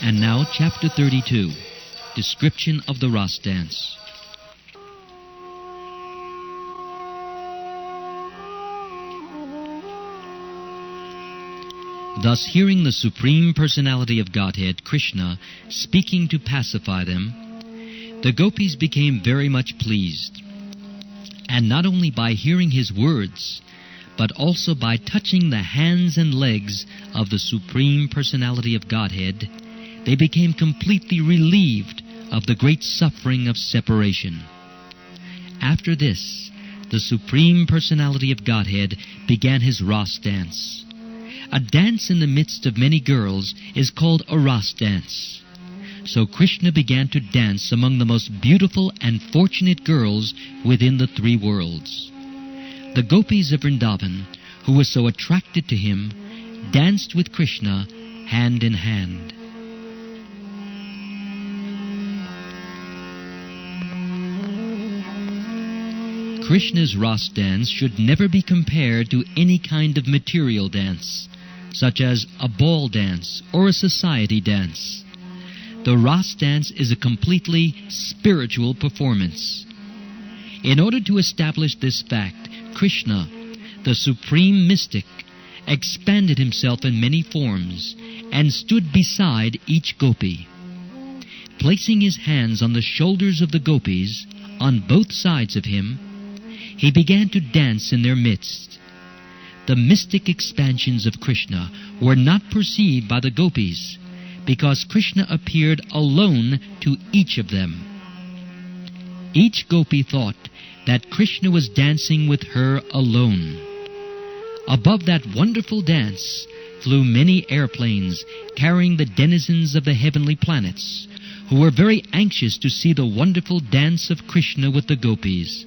And now, Chapter 32, Description of the Ras Dance. Thus, hearing the Supreme Personality of Godhead, Krishna, speaking to pacify them, the gopis became very much pleased. And not only by hearing his words, but also by touching the hands and legs of the Supreme Personality of Godhead, they became completely relieved of the great suffering of separation. After this, the Supreme Personality of Godhead began his Ras dance. A dance in the midst of many girls is called a Ras dance. So Krishna began to dance among the most beautiful and fortunate girls within the three worlds. The gopis of Vrindavan, who were so attracted to him, danced with Krishna hand in hand. Krishna's Ras dance should never be compared to any kind of material dance, such as a ball dance or a society dance. The Ras dance is a completely spiritual performance. In order to establish this fact, Krishna, the supreme mystic, expanded himself in many forms and stood beside each gopi. Placing his hands on the shoulders of the gopis, on both sides of him, he began to dance in their midst. The mystic expansions of Krishna were not perceived by the gopis, because Krishna appeared alone to each of them. Each gopi thought that Krishna was dancing with her alone. Above that wonderful dance flew many airplanes carrying the denizens of the heavenly planets, who were very anxious to see the wonderful dance of Krishna with the gopis.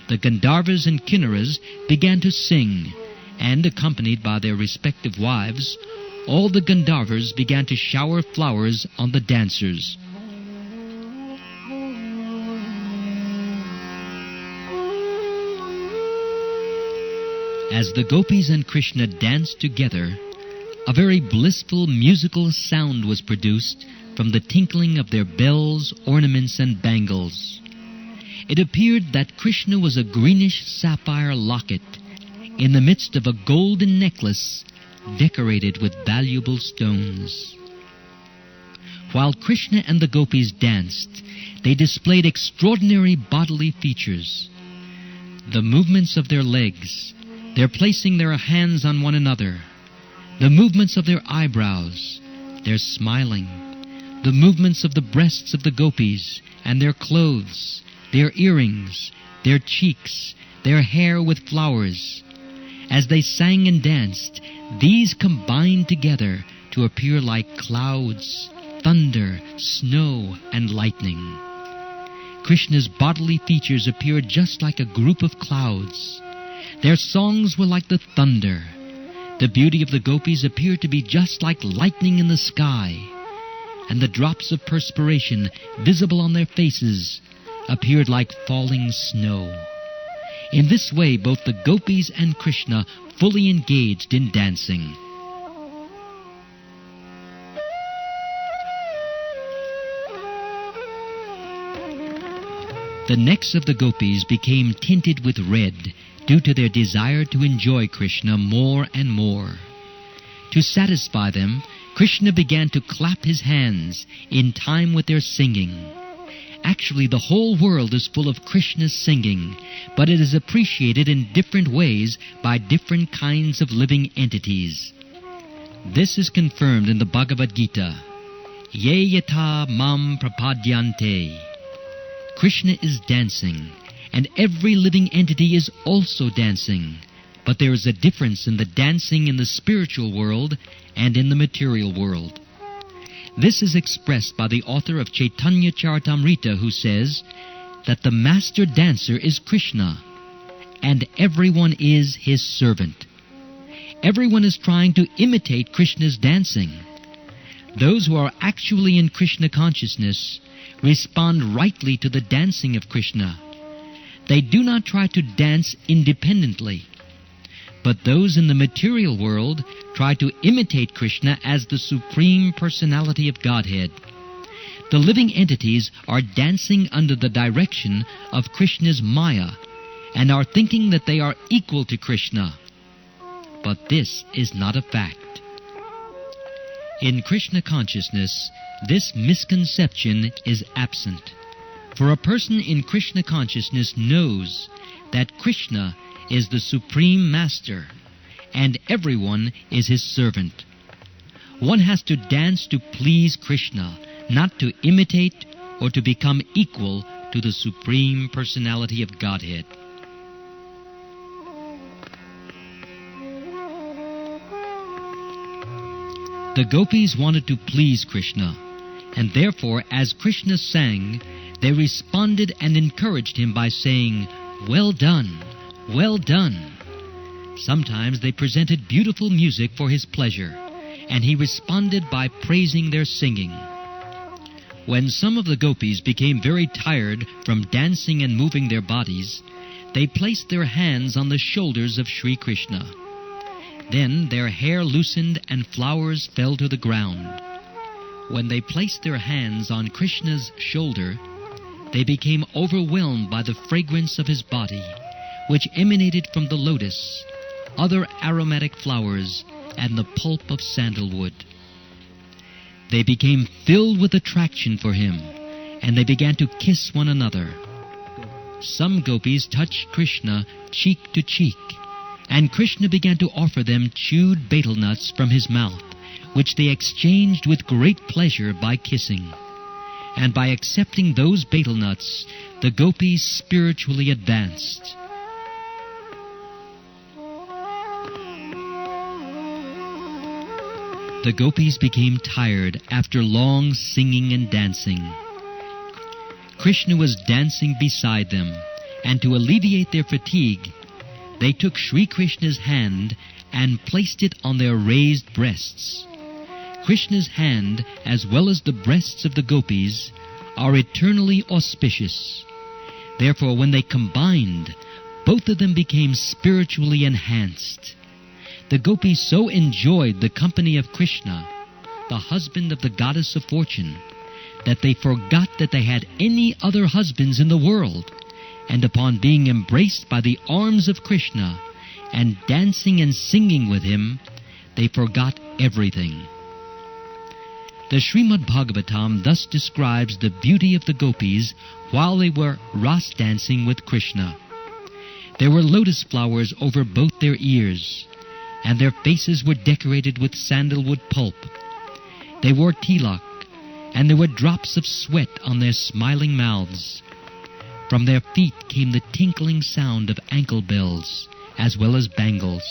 The Gandharvas and Kinnaras began to sing, and accompanied by their respective wives, all the Gandharvas began to shower flowers on the dancers. As the gopis and Krishna danced together, a very blissful musical sound was produced from the tinkling of their bells, ornaments, and bangles. It appeared that Krishna was a greenish sapphire locket in the midst of a golden necklace decorated with valuable stones. While Krishna and the gopis danced, they displayed extraordinary bodily features. The movements of their legs, their placing their hands on one another, the movements of their eyebrows, their smiling, the movements of the breasts of the gopis and their clothes, their earrings, their cheeks, their hair with flowers. As they sang and danced, these combined together to appear like clouds, thunder, snow, and lightning. Krishna's bodily features appeared just like a group of clouds. Their songs were like the thunder. The beauty of the gopis appeared to be just like lightning in the sky, and the drops of perspiration visible on their faces appeared like falling snow. In this way, both the gopis and Krishna fully engaged in dancing. The necks of the gopis became tinted with red due to their desire to enjoy Krishna more and more. To satisfy them, Krishna began to clap his hands in time with their singing. Actually, the whole world is full of Krishna's singing, but it is appreciated in different ways by different kinds of living entities. This is confirmed in the Bhagavad Gita. Ye yatha mam prapadyante. Krishna is dancing, and every living entity is also dancing. But there is a difference in the dancing in the spiritual world and in the material world. This is expressed by the author of Chaitanya Charitamrita, who says that the master dancer is Krishna, and everyone is his servant. Everyone is trying to imitate Krishna's dancing. Those who are actually in Krishna consciousness respond rightly to the dancing of Krishna. They do not try to dance independently. But those in the material world try to imitate Krishna as the Supreme Personality of Godhead. The living entities are dancing under the direction of Krishna's Maya and are thinking that they are equal to Krishna. But this is not a fact. In Krishna consciousness, this misconception is absent. For a person in Krishna consciousness knows that Krishna is the Supreme Master and everyone is his servant. One has to dance to please Krishna, not to imitate or to become equal to the Supreme Personality of Godhead. The gopis wanted to please Krishna, and therefore, as Krishna sang, they responded and encouraged him by saying, "Well done, well done." Sometimes they presented beautiful music for his pleasure, and he responded by praising their singing. When some of the gopis became very tired from dancing and moving their bodies, they placed their hands on the shoulders of Sri Krishna. Then their hair loosened and flowers fell to the ground. When they placed their hands on Krishna's shoulder, they became overwhelmed by the fragrance of his body, which emanated from the lotus, other aromatic flowers, and the pulp of sandalwood. They became filled with attraction for him, and they began to kiss one another. Some gopis touched Krishna cheek to cheek, and Krishna began to offer them chewed betel nuts from his mouth, which they exchanged with great pleasure by kissing. And by accepting those betel nuts, the gopis spiritually advanced. The gopis became tired after long singing and dancing. Krishna was dancing beside them, and to alleviate their fatigue, they took Sri Krishna's hand and placed it on their raised breasts. Krishna's hand, as well as the breasts of the gopis, are eternally auspicious. Therefore, when they combined, both of them became spiritually enhanced. The gopis so enjoyed the company of Krishna, the husband of the goddess of fortune, that they forgot that they had any other husbands in the world, and upon being embraced by the arms of Krishna and dancing and singing with him, they forgot everything. The Srimad Bhagavatam thus describes the beauty of the gopis while they were ras dancing with Krishna. There were lotus flowers over both their ears, and their faces were decorated with sandalwood pulp. They wore tilak, and there were drops of sweat on their smiling mouths. From their feet came the tinkling sound of ankle bells, as well as bangles.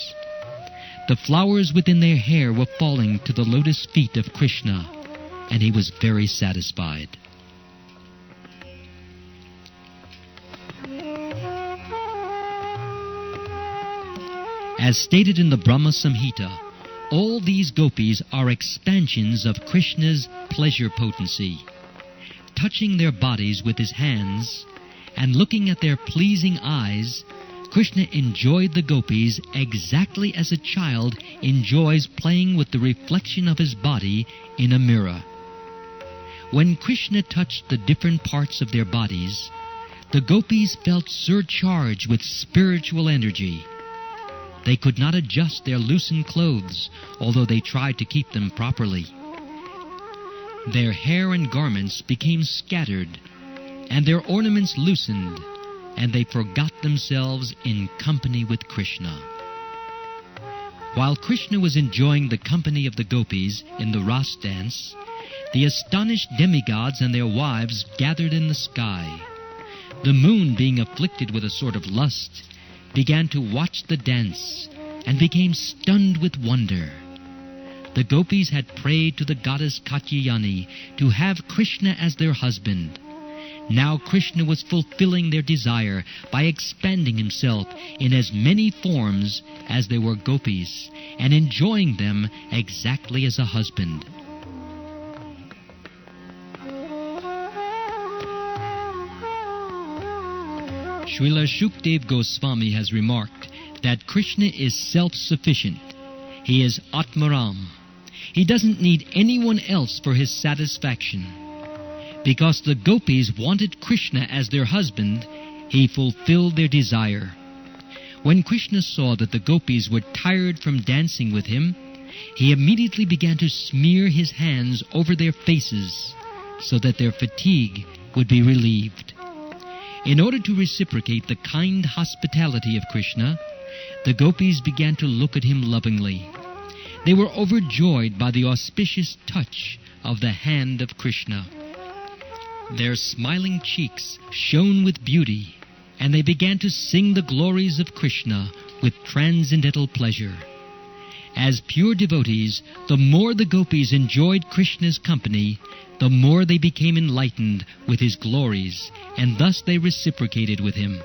The flowers within their hair were falling to the lotus feet of Krishna, and he was very satisfied. As stated in the Brahma Samhita, all these gopis are expansions of Krishna's pleasure potency. Touching their bodies with his hands and looking at their pleasing eyes, Krishna enjoyed the gopis exactly as a child enjoys playing with the reflection of his body in a mirror. When Krishna touched the different parts of their bodies, the gopis felt surcharged with spiritual energy. They could not adjust their loosened clothes, although they tried to keep them properly. Their hair and garments became scattered, and their ornaments loosened, and they forgot themselves in company with Krishna. While Krishna was enjoying the company of the gopis in the Ras dance, the astonished demigods and their wives gathered in the sky. The moon, being afflicted with a sort of lust, began to watch the dance and became stunned with wonder. The gopis had prayed to the goddess Katyayani to have Krishna as their husband. Now Krishna was fulfilling their desire by expanding himself in as many forms as there were gopis and enjoying them exactly as a husband. Srila Shukdev Goswami has remarked that Krishna is self-sufficient. He is Atmaram. He doesn't need anyone else for his satisfaction. Because the gopis wanted Krishna as their husband, he fulfilled their desire. When Krishna saw that the gopis were tired from dancing with him, he immediately began to smear his hands over their faces so that their fatigue would be relieved. In order to reciprocate the kind hospitality of Krishna, the gopis began to look at him lovingly. They were overjoyed by the auspicious touch of the hand of Krishna. Their smiling cheeks shone with beauty, and they began to sing the glories of Krishna with transcendental pleasure. As pure devotees, the more the gopis enjoyed Krishna's company, the more they became enlightened with his glories, and thus they reciprocated with him.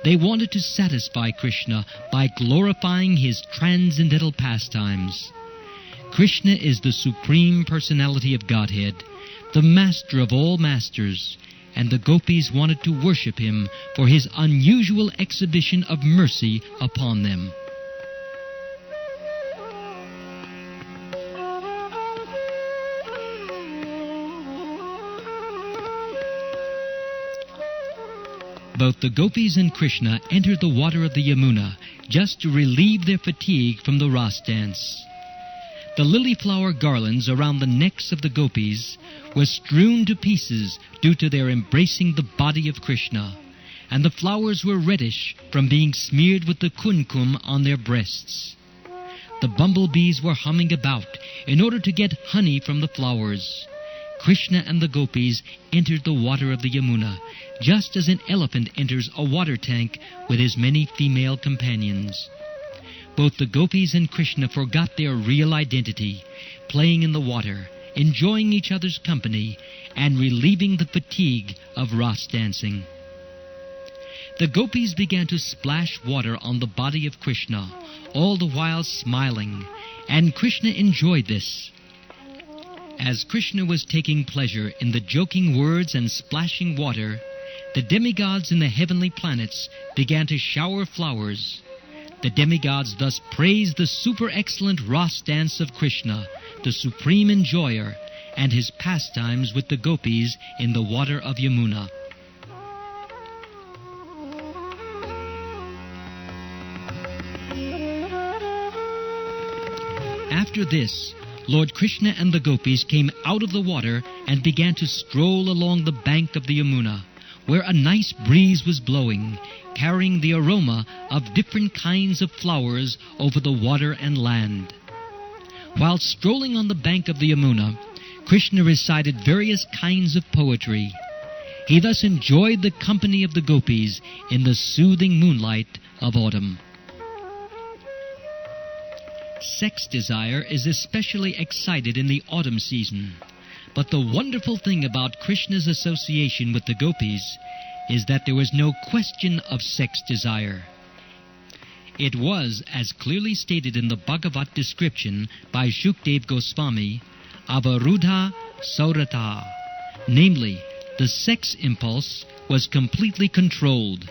They wanted to satisfy Krishna by glorifying his transcendental pastimes. Krishna is the Supreme Personality of Godhead, the Master of all masters, and the gopis wanted to worship him for his unusual exhibition of mercy upon them. Both the gopis and Krishna entered the water of the Yamuna just to relieve their fatigue from the Ras dance. The lily flower garlands around the necks of the gopis were strewn to pieces due to their embracing the body of Krishna, and the flowers were reddish from being smeared with the kumkum on their breasts. The bumblebees were humming about in order to get honey from the flowers. Krishna and the gopis entered the water of the Yamuna, just as an elephant enters a water tank with his many female companions. Both the gopis and Krishna forgot their real identity, playing in the water, enjoying each other's company, and relieving the fatigue of Ras dancing. The gopis began to splash water on the body of Krishna, all the while smiling, and Krishna enjoyed this. As Krishna was taking pleasure in the joking words and splashing water, the demigods in the heavenly planets began to shower flowers. The demigods thus praised the super-excellent Ras dance of Krishna, the supreme enjoyer, and his pastimes with the gopis in the water of Yamuna. After this, Lord Krishna and the gopis came out of the water and began to stroll along the bank of the Yamuna, where a nice breeze was blowing, carrying the aroma of different kinds of flowers over the water and land. While strolling on the bank of the Yamuna, Krishna recited various kinds of poetry. He thus enjoyed the company of the gopis in the soothing moonlight of autumn. Sex desire is especially excited in the autumn season. But the wonderful thing about Krishna's association with the gopis is that there was no question of sex desire. It was, as clearly stated in the Bhagavat description by Shukdev Goswami, avarudha saurata, namely, the sex impulse was completely controlled.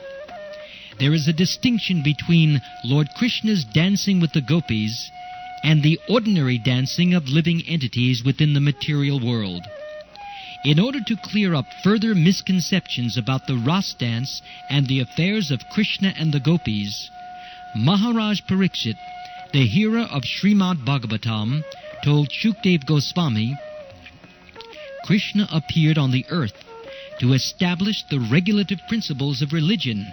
There is a distinction between Lord Krishna's dancing with the gopis and the ordinary dancing of living entities within the material world. In order to clear up further misconceptions about the Ras dance and the affairs of Krishna and the gopis, Maharaj Pariksit, the hero of Srimad Bhagavatam, told Shukdev Goswami, Krishna appeared on the earth to establish the regulative principles of religion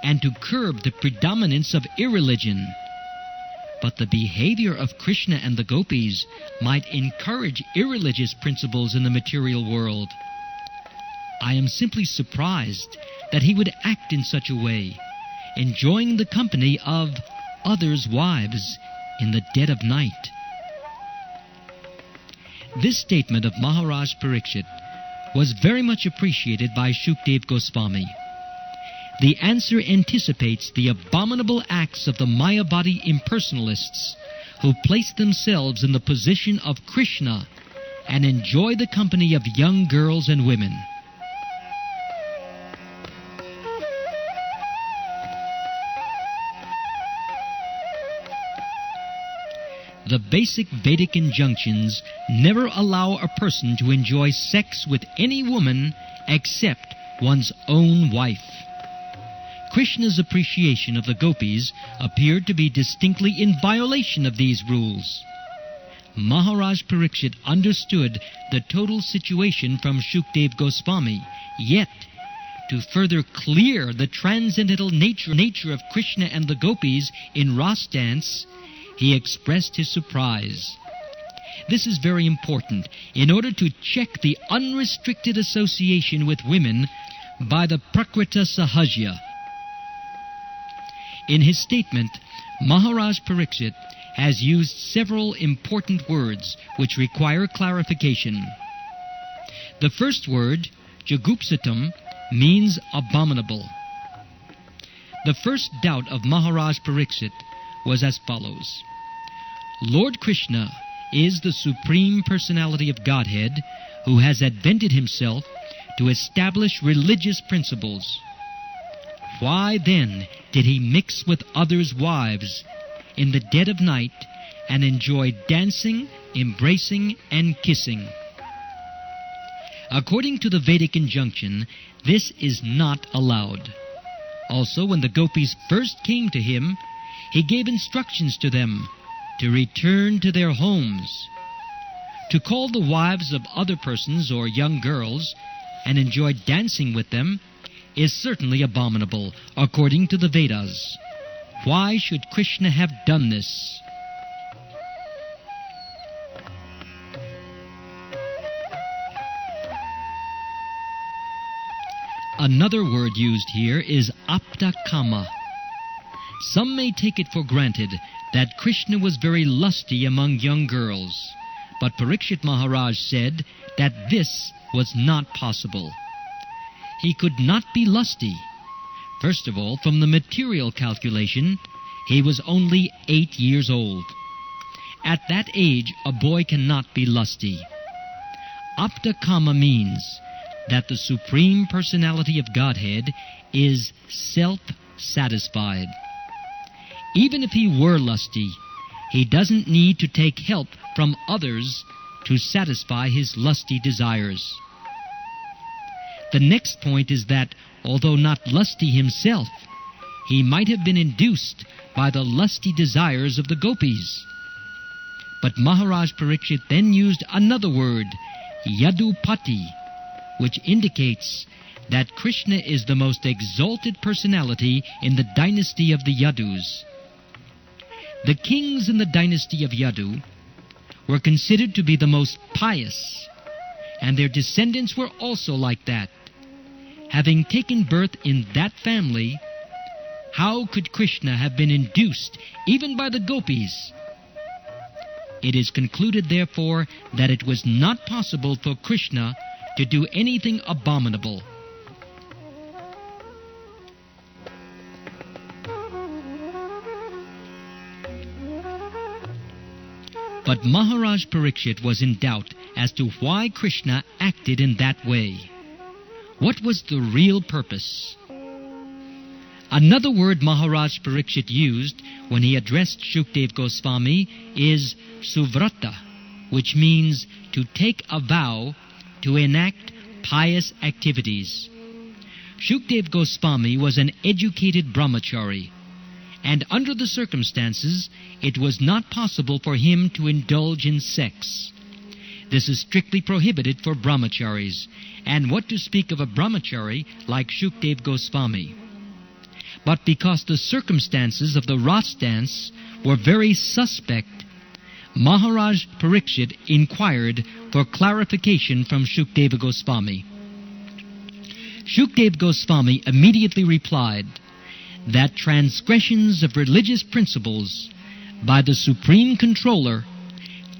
and to curb the predominance of irreligion. But the behavior of Krishna and the gopis might encourage irreligious principles in the material world. I am simply surprised that he would act in such a way, enjoying the company of others' wives in the dead of night. This statement of Maharaj Pariksit was very much appreciated by Shukdev Goswami. The answer anticipates the abominable acts of the Mayavadi impersonalists who place themselves in the position of Krishna and enjoy the company of young girls and women. The basic Vedic injunctions never allow a person to enjoy sex with any woman except one's own wife. Krishna's appreciation of the gopis appeared to be distinctly in violation of these rules. Maharaj Pariksit understood the total situation from Shukdev Goswami, yet, to further clear the transcendental nature of Krishna and the gopis in Ras dance, he expressed his surprise. This is very important in order to check the unrestricted association with women by the Prakrita Sahajya. In his statement, Maharaj Pariksit has used several important words which require clarification. The first word, jugupsatam, means abominable. The first doubt of Maharaj Pariksit was as follows. Lord Krishna is the Supreme Personality of Godhead who has advented himself to establish religious principles. Why then did he mix with others' wives in the dead of night and enjoy dancing, embracing, and kissing? According to the Vedic injunction, this is not allowed. Also, when the gopis first came to him, he gave instructions to them to return to their homes. To call the wives of other persons or young girls and enjoy dancing with them is certainly abominable, according to the Vedas. Why should Krishna have done this? Another word used here is aptakama. Some may take it for granted that Krishna was very lusty among young girls, but Pariksit Maharaj said that this was not possible. He could not be lusty. First of all, from the material calculation, he was only 8 years old. At that age, a boy cannot be lusty. Aptakama means that the Supreme Personality of Godhead is self-satisfied. Even if he were lusty, he doesn't need to take help from others to satisfy his lusty desires. The next point is that, although not lusty himself, he might have been induced by the lusty desires of the gopis. But Maharaj Pariksit then used another word, yadupati, which indicates that Krishna is the most exalted personality in the dynasty of the Yadus. The kings in the dynasty of Yadu were considered to be the most pious, and their descendants were also like that. Having taken birth in that family, how could Krishna have been induced, even by the gopis? It is concluded, therefore, that it was not possible for Krishna to do anything abominable. But Maharaj Pariksit was in doubt as to why Krishna acted in that way. What was the real purpose? Another word Maharaj Pariksit used when he addressed Shukdev Goswami is suvrata, which means to take a vow to enact pious activities. Shukdev Goswami was an educated brahmachari, and under the circumstances, it was not possible for him to indulge in sex. This is strictly prohibited for brahmacharis, and what to speak of a brahmachari like Shukdev Goswami. But because the circumstances of the Ras dance were very suspect, Maharaj Pariksit inquired for clarification from Shukdev Goswami. Shukdev Goswami immediately replied that transgressions of religious principles by the Supreme Controller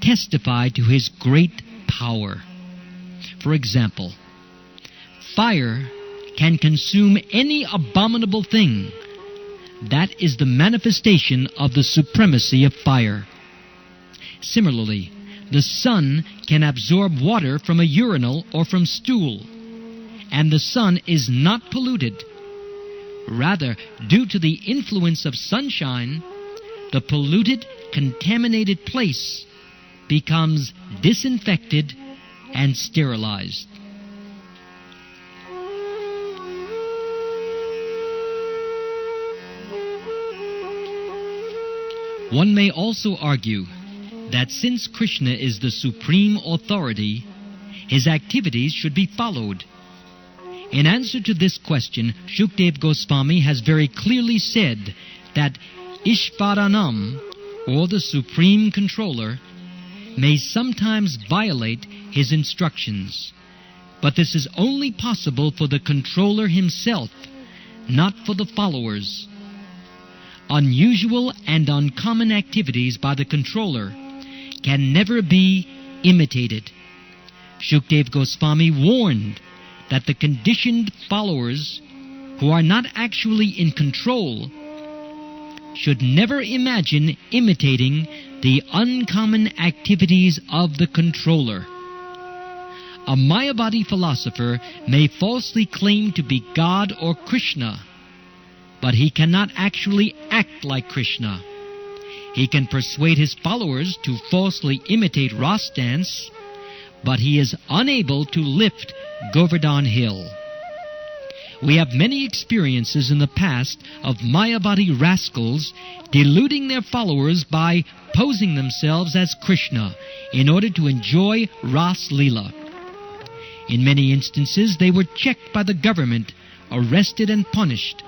testify to his great power. For example, fire can consume any abominable thing. That is the manifestation of the supremacy of fire. Similarly, the sun can absorb water from a urinal or from stool, and the sun is not polluted. Rather, due to the influence of sunshine, the polluted contaminated place becomes disinfected and sterilized. One may also argue that since Krishna is the supreme authority, his activities should be followed. In answer to this question, Shukdev Goswami has very clearly said that Ishvaranam, or the supreme controller, may sometimes violate his instructions. But this is only possible for the controller himself, not for the followers. Unusual and uncommon activities by the controller can never be imitated. Shukdev Goswami warned that the conditioned followers, who are not actually in control, should never imagine imitating the uncommon activities of the controller. A Mayavadi philosopher may falsely claim to be God or Krishna, but he cannot actually act like Krishna. He can persuade his followers to falsely imitate Ras dance, but he is unable to lift Govardhan Hill. We have many experiences in the past of Mayavadi rascals deluding their followers by posing themselves as Krishna in order to enjoy Ras Leela. In many instances, they were checked by the government, arrested and punished.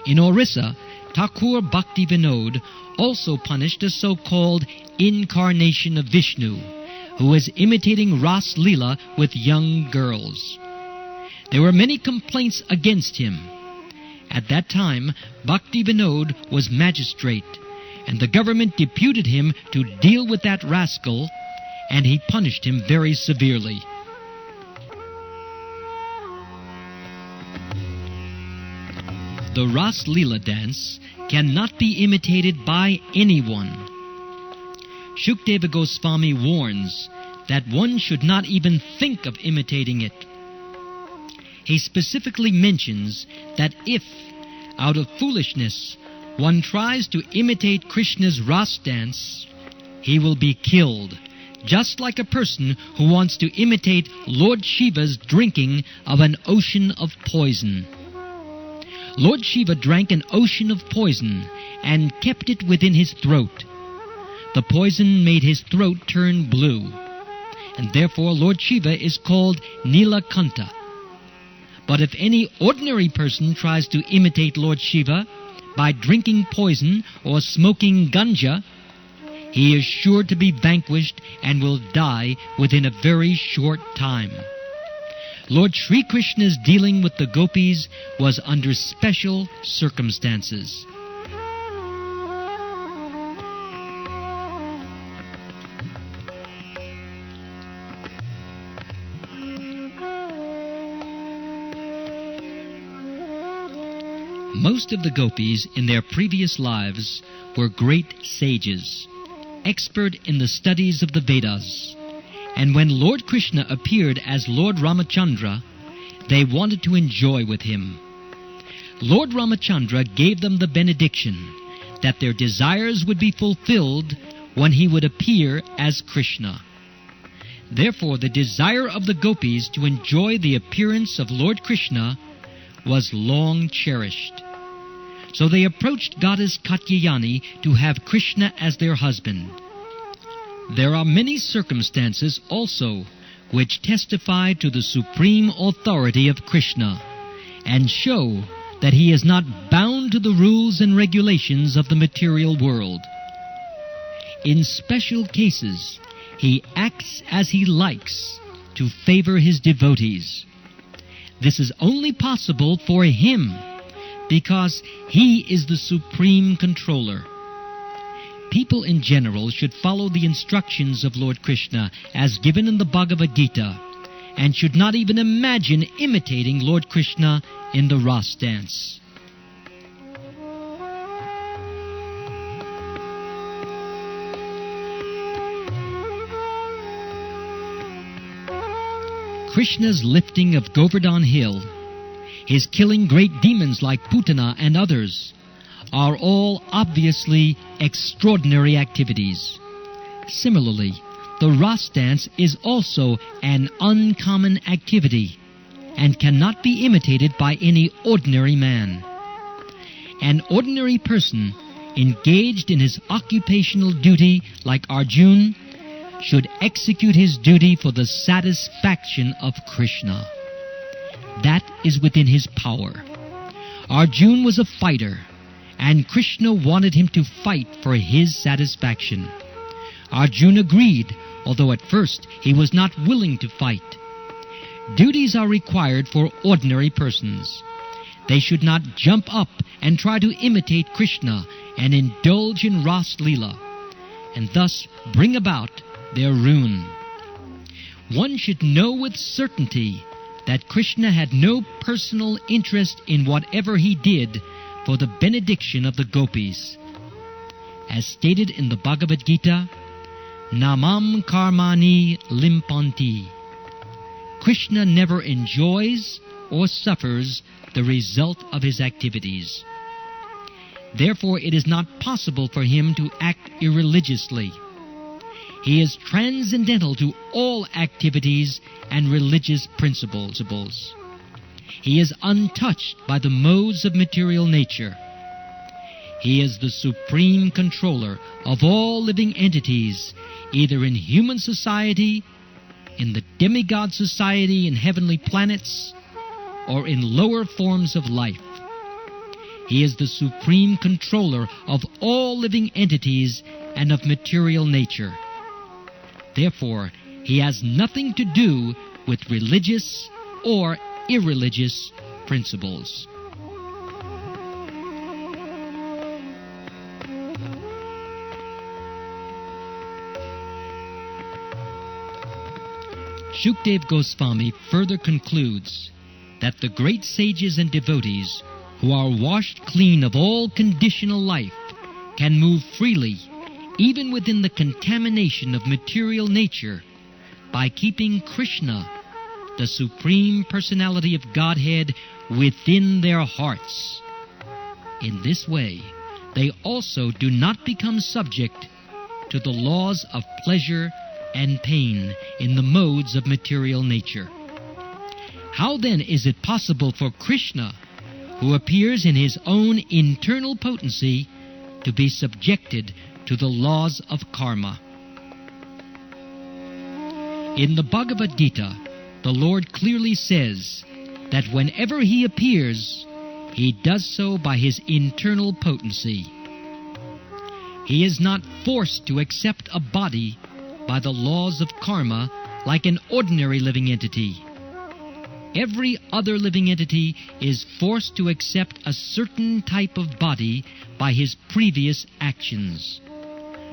In Orissa, Thakur Bhakti Vinod also punished a so-called incarnation of Vishnu, who was imitating Ras Leela with young girls. There were many complaints against him. At that time, Bhakti Vinod was magistrate, and the government deputed him to deal with that rascal, and he punished him very severely. The Ras Leela dance cannot be imitated by anyone. Shukdeva Goswami warns that one should not even think of imitating it. He specifically mentions that if, out of foolishness, one tries to imitate Krishna's Ras dance, he will be killed, just like a person who wants to imitate Lord Shiva's drinking of an ocean of poison. Lord Shiva drank an ocean of poison and kept it within his throat. The poison made his throat turn blue, and therefore Lord Shiva is called Nilakanta. But if any ordinary person tries to imitate Lord Shiva by drinking poison or smoking ganja, he is sure to be vanquished and will die within a very short time. Lord Sri Krishna's dealing with the gopis was under special circumstances. Most of the gopis in their previous lives were great sages, expert in the studies of the Vedas. And when Lord Krishna appeared as Lord Ramachandra, they wanted to enjoy with him. Lord Ramachandra gave them the benediction that their desires would be fulfilled when he would appear as Krishna. Therefore, the desire of the gopis to enjoy the appearance of Lord Krishna was long cherished. So they approached Goddess Katyayani to have Krishna as their husband. There are many circumstances also which testify to the supreme authority of Krishna and show that he is not bound to the rules and regulations of the material world. In special cases, he acts as he likes to favor his devotees. This is only possible for him because he is the supreme controller. People in general should follow the instructions of Lord Krishna as given in the Bhagavad Gita and should not even imagine imitating Lord Krishna in the Ras dance. Krishna's lifting of Govardhan Hill, his killing great demons like Putana and others, are all obviously extraordinary activities. Similarly, the Rasa dance is also an uncommon activity and cannot be imitated by any ordinary man. An ordinary person engaged in his occupational duty like Arjuna should execute his duty for the satisfaction of Krishna. That is within his power. Arjuna was a fighter, and Krishna wanted him to fight for his satisfaction. Arjuna agreed, although at first he was not willing to fight. Duties are required for ordinary persons. They should not jump up and try to imitate Krishna and indulge in Ras Leela, and thus bring about their ruin. One should know with certainty that Krishna had no personal interest in whatever he did for the benediction of the gopis. As stated in the Bhagavad Gita, Namam karmani limpanti. Krishna never enjoys or suffers the result of his activities. Therefore, it is not possible for him to act irreligiously. He is transcendental to all activities and religious principles. He is untouched by the modes of material nature. He is the supreme controller of all living entities, either in human society, in the demigod society in heavenly planets, or in lower forms of life. He is the supreme controller of all living entities and of material nature. Therefore, he has nothing to do with religious or irreligious principles. Shukdev Goswami further concludes that the great sages and devotees who are washed clean of all conditional life can move freely even within the contamination of material nature by keeping Krishna, the Supreme Personality of Godhead, within their hearts. In this way, they also do not become subject to the laws of pleasure and pain in the modes of material nature. How then is it possible for Krishna, who appears in his own internal potency, to be subjected to the laws of karma? In the Bhagavad Gita, the Lord clearly says that whenever he appears, he does so by his internal potency. He is not forced to accept a body by the laws of karma like an ordinary living entity. Every other living entity is forced to accept a certain type of body by his previous actions.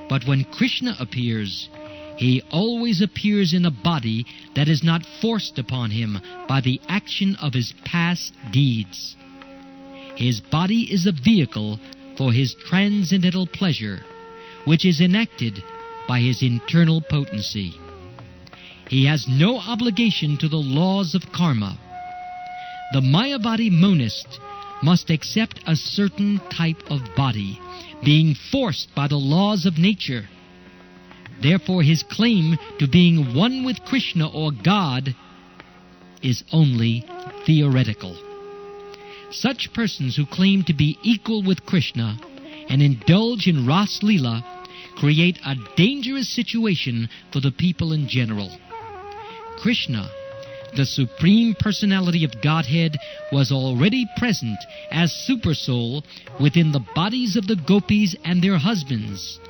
But when Krishna appears, he always appears in a body that is not forced upon him by the action of his past deeds. His body is a vehicle for his transcendental pleasure, which is enacted by his internal potency. He has no obligation to the laws of karma. The Mayavadi monist must accept a certain type of body, being forced by the laws of nature. Therefore, his claim to being one with Krishna or God is only theoretical. Such persons who claim to be equal with Krishna and indulge in Ras Leela create a dangerous situation for the people in general. Krishna, the Supreme Personality of Godhead, was already present as Supersoul within the bodies of the gopis and their husbands.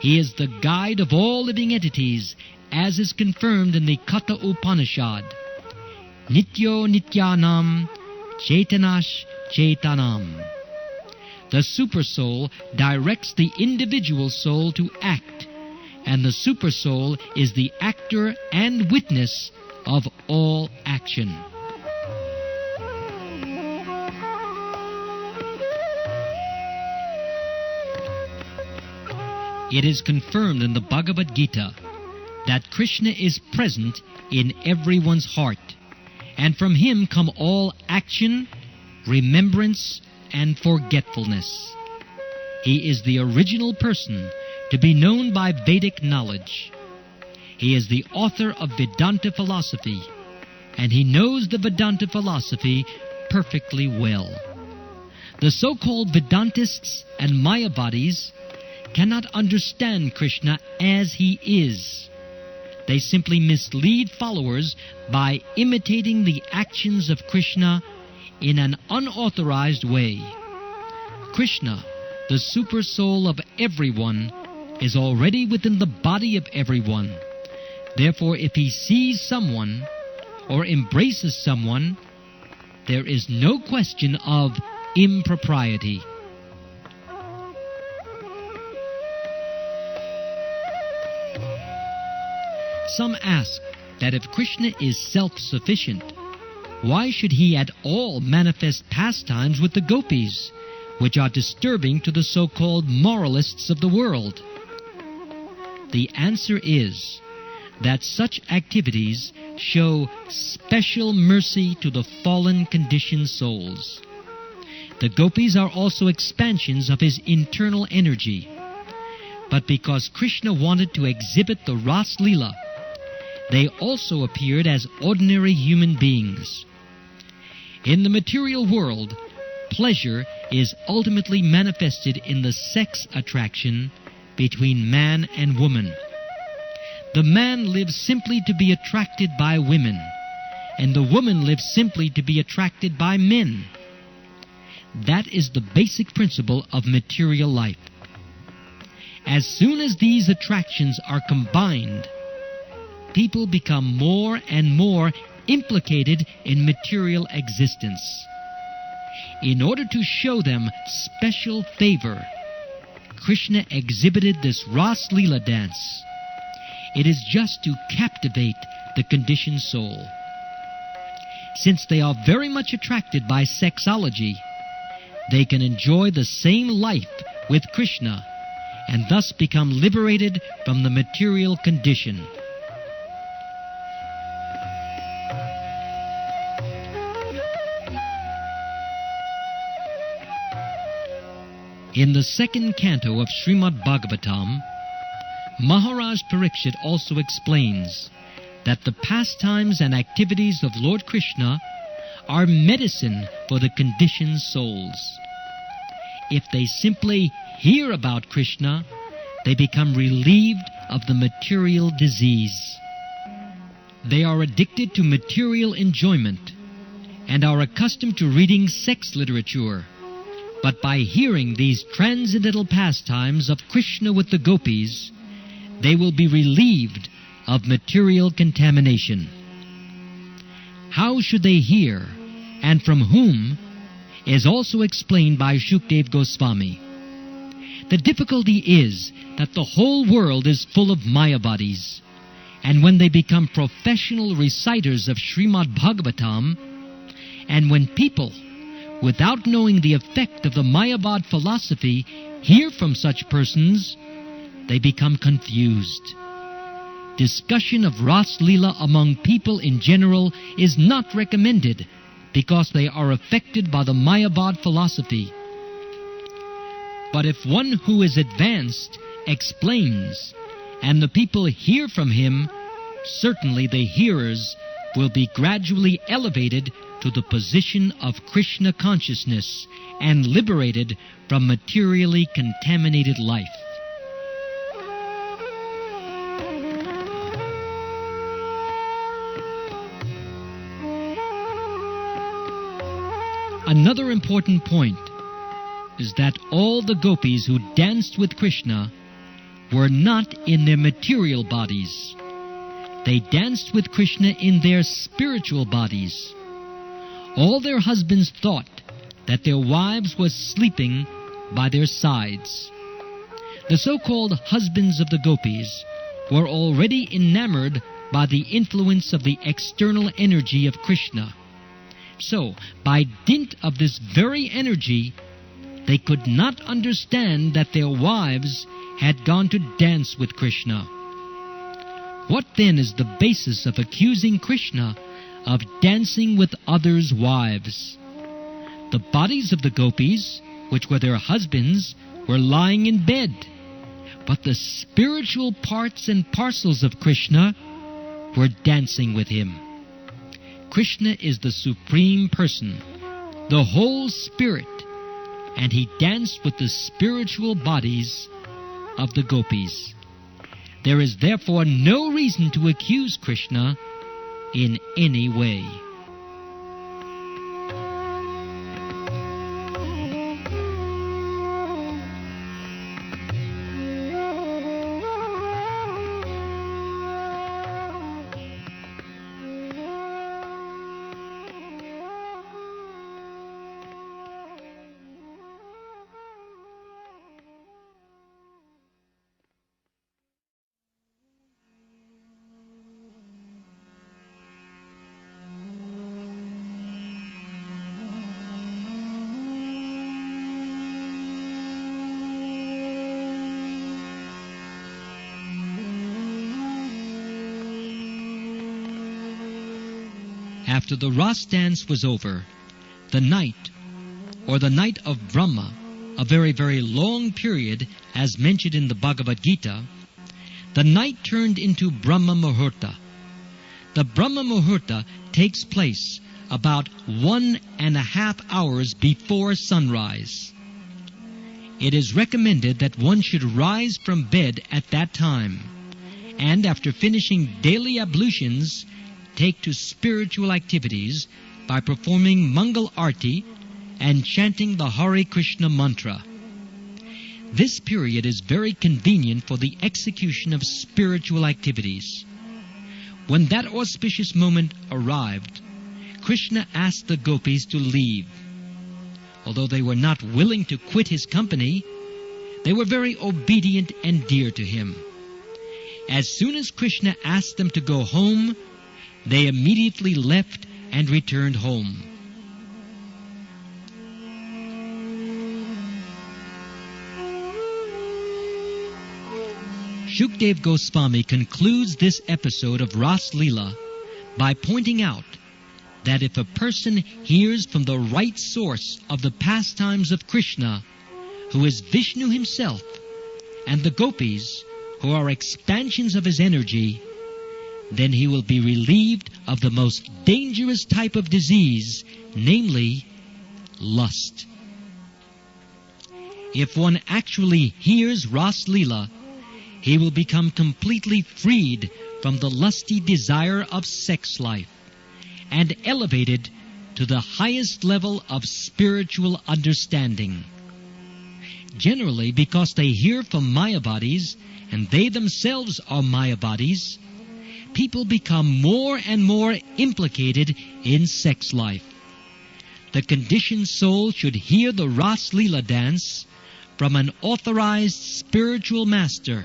He is the guide of all living entities, as is confirmed in the Katha Upanishad. Nityo Nityanam Chaitanash Chaitanam. The Supersoul directs the individual soul to act, and the Supersoul is the actor and witness of all action. It is confirmed in the Bhagavad Gita that Krishna is present in everyone's heart, and from him come all action, remembrance, and forgetfulness. He is the original person to be known by Vedic knowledge. He is the author of Vedanta philosophy, and he knows the Vedanta philosophy perfectly well. The so-called Vedantists and Mayavadis cannot understand Krishna as he is. They simply mislead followers by imitating the actions of Krishna in an unauthorized way. Krishna, the super soul of everyone, is already within the body of everyone. Therefore, if he sees someone or embraces someone, there is no question of impropriety. Some ask that if Krishna is self-sufficient, why should he at all manifest pastimes with the gopis, which are disturbing to the so-called moralists of the world? The answer is that such activities show special mercy to the fallen conditioned souls. The gopis are also expansions of his internal energy. But because Krishna wanted to exhibit the Ras Leela, they also appeared as ordinary human beings. In the material world, pleasure is ultimately manifested in the sex attraction between man and woman. The man lives simply to be attracted by women, and the woman lives simply to be attracted by men. That is the basic principle of material life. As soon as these attractions are combined, people become more and more implicated in material existence. In order to show them special favor, Krishna exhibited this Ras Leela dance. It is just to captivate the conditioned soul. Since they are very much attracted by sexology, they can enjoy the same life with Krishna and thus become liberated from the material condition. In the second canto of Srimad Bhagavatam, Maharaj Pariksit also explains that the pastimes and activities of Lord Krishna are medicine for the conditioned souls. If they simply hear about Krishna, they become relieved of the material disease. They are addicted to material enjoyment and are accustomed to reading sex literature. But by hearing these transcendental pastimes of Krishna with the gopis, they will be relieved of material contamination. How should they hear, and from whom, is also explained by Shukdev Goswami. The difficulty is that the whole world is full of Mayavadis, and when they become professional reciters of Srimad Bhagavatam, and when people, without knowing the effect of the Mayavad philosophy, hear from such persons, they become confused. Discussion of Ras Leela among people in general is not recommended because they are affected by the Mayavad philosophy. But if one who is advanced explains, and the people hear from him, certainly the hearers will be gradually elevated to the position of Krishna consciousness and liberated from materially contaminated life. Another important point is that all the gopis who danced with Krishna were not in their material bodies. They danced with Krishna in their spiritual bodies. All their husbands thought that their wives were sleeping by their sides. The so-called husbands of the gopis were already enamored by the influence of the external energy of Krishna. So, by dint of this very energy, they could not understand that their wives had gone to dance with Krishna. What then is the basis of accusing Krishna of dancing with others' wives? The bodies of the gopis, which were their husbands, were lying in bed, but the spiritual parts and parcels of Krishna were dancing with him. Krishna is the Supreme Person, the whole Spirit, and he danced with the spiritual bodies of the gopis. There is therefore no reason to accuse Krishna in any way. After the Ras dance was over, the night, or the night of Brahma, a very, very long period, as mentioned in the Bhagavad Gita, the night turned into Brahma Muhurta. The Brahma Muhurta takes place about 1.5 hours before sunrise. It is recommended that one should rise from bed at that time, and after finishing daily ablutions, take to spiritual activities by performing Mangal Arti and chanting the Hare Krishna mantra. This period is very convenient for the execution of spiritual activities. When that auspicious moment arrived, Krishna asked the gopis to leave. Although they were not willing to quit his company, they were very obedient and dear to him. As soon as Krishna asked them to go home, they immediately left and returned home. Shukdev Goswami concludes this episode of Ras Leela by pointing out that if a person hears from the right source of the pastimes of Krishna, who is Vishnu himself, and the gopis, who are expansions of his energy, then he will be relieved of the most dangerous type of disease, namely lust. If one actually hears Ras Leela, he will become completely freed from the lusty desire of sex life and elevated to the highest level of spiritual understanding. Generally, because they hear from Mayavadis, and they themselves are Mayavadis, people become more and more implicated in sex life. The conditioned soul should hear the Ras Leela dance from an authorized spiritual master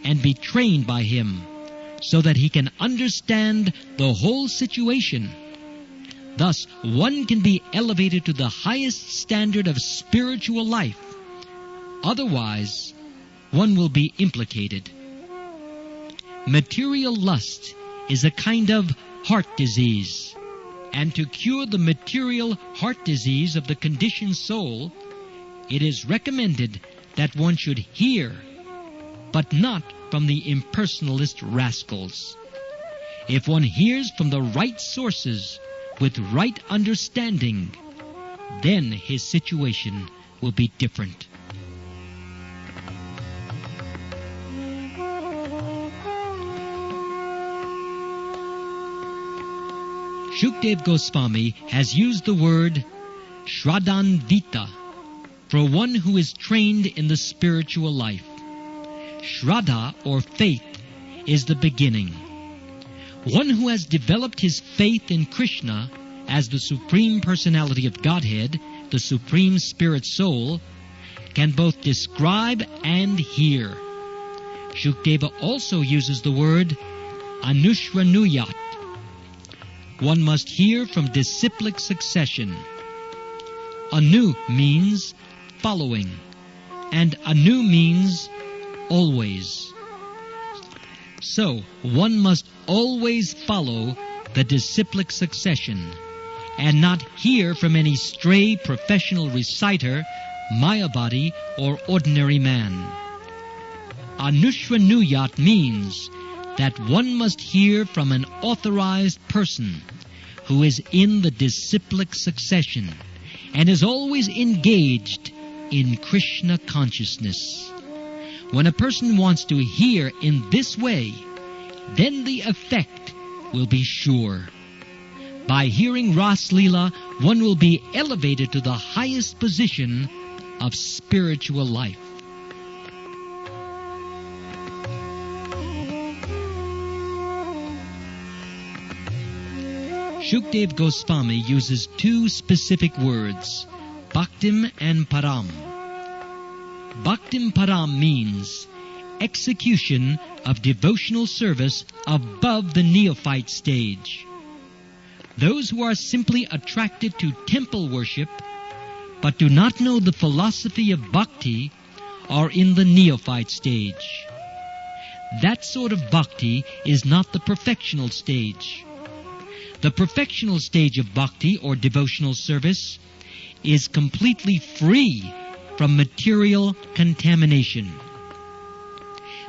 and be trained by him so that he can understand the whole situation. Thus, one can be elevated to the highest standard of spiritual life. Otherwise, one will be implicated. Material lust is a kind of heart disease, and to cure the material heart disease of the conditioned soul, it is recommended that one should hear, but not from the impersonalist rascals. If one hears from the right sources with right understanding, then his situation will be different. Shukdev Goswami has used the word Shraddhanvita for one who is trained in the spiritual life. Shraddha, or faith, is the beginning. One who has developed his faith in Krishna as the Supreme Personality of Godhead, the Supreme Spirit Soul, can both describe and hear. Shukdeva also uses the word Anushranuyat. One must hear from disciplic succession. Anu means following, and Anu means always. So, one must always follow the disciplic succession, and not hear from any stray professional reciter, Mayavadi, or ordinary man. Anushranuyat means that one must hear from an authorized person who is in the disciplic succession and is always engaged in Krishna consciousness. When a person wants to hear in this way, then the effect will be sure. By hearing Ras Leela, one will be elevated to the highest position of spiritual life. Shukdev Goswami uses two specific words, Bhaktim and Param. Bhaktim Param means execution of devotional service above the neophyte stage. Those who are simply attracted to temple worship but do not know the philosophy of bhakti are in the neophyte stage. That sort of bhakti is not the perfectional stage. The perfectional stage of bhakti or devotional service is completely free from material contamination.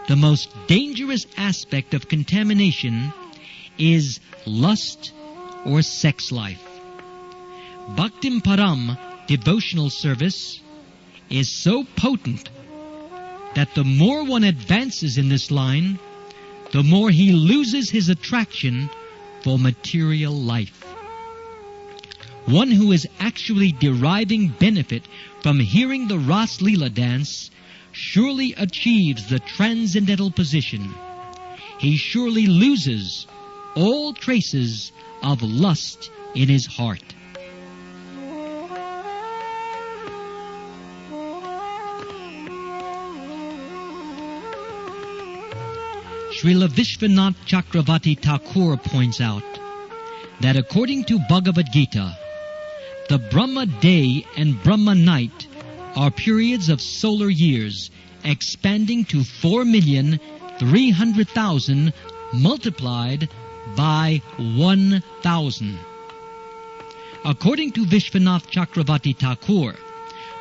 The most dangerous aspect of contamination is lust or sex life. Bhaktim Param, devotional service, is so potent that the more one advances in this line, the more he loses his attraction for material life. One who is actually deriving benefit from hearing the Ras Leela dance surely achieves the transcendental position. He surely loses all traces of lust in his heart. Srila Vishwanath Chakravarti Thakur points out that according to Bhagavad Gita, the Brahma day and Brahma night are periods of solar years expanding to 4,300,000 multiplied by 1,000. According to Vishwanath Chakravarti Thakur,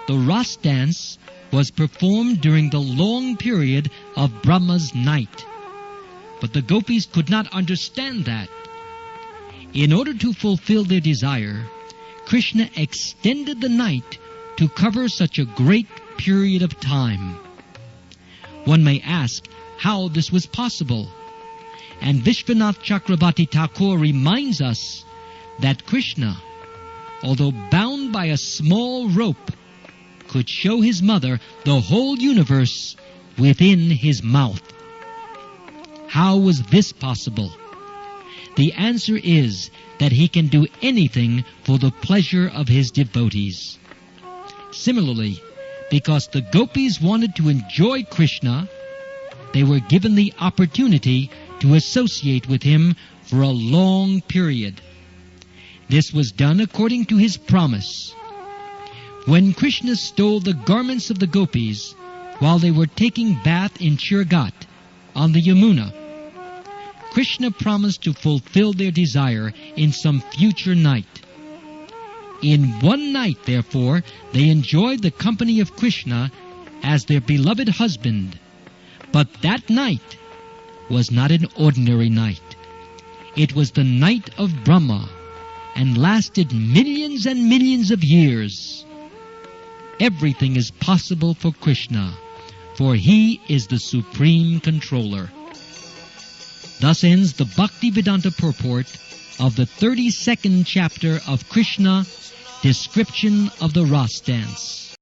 the Ras dance was performed during the long period of Brahma's night. But the gopis could not understand that. In order to fulfill their desire, Krishna extended the night to cover such a great period of time. One may ask how this was possible. And Vishwanath Chakravarti Thakur reminds us that Krishna, although bound by a small rope, could show his mother the whole universe within his mouth. How was this possible? The answer is that he can do anything for the pleasure of his devotees. Similarly, because the gopis wanted to enjoy Krishna, they were given the opportunity to associate with him for a long period. This was done according to his promise. When Krishna stole the garments of the gopis while they were taking bath in Chirgat on the Yamuna, Krishna promised to fulfill their desire in some future night. In one night, therefore, they enjoyed the company of Krishna as their beloved husband. But that night was not an ordinary night. It was the night of Brahma and lasted millions and millions of years. Everything is possible for Krishna, for he is the supreme controller. Thus ends the Bhaktivedanta purport of the 32nd chapter of Krishna, Description of the Ras Dance.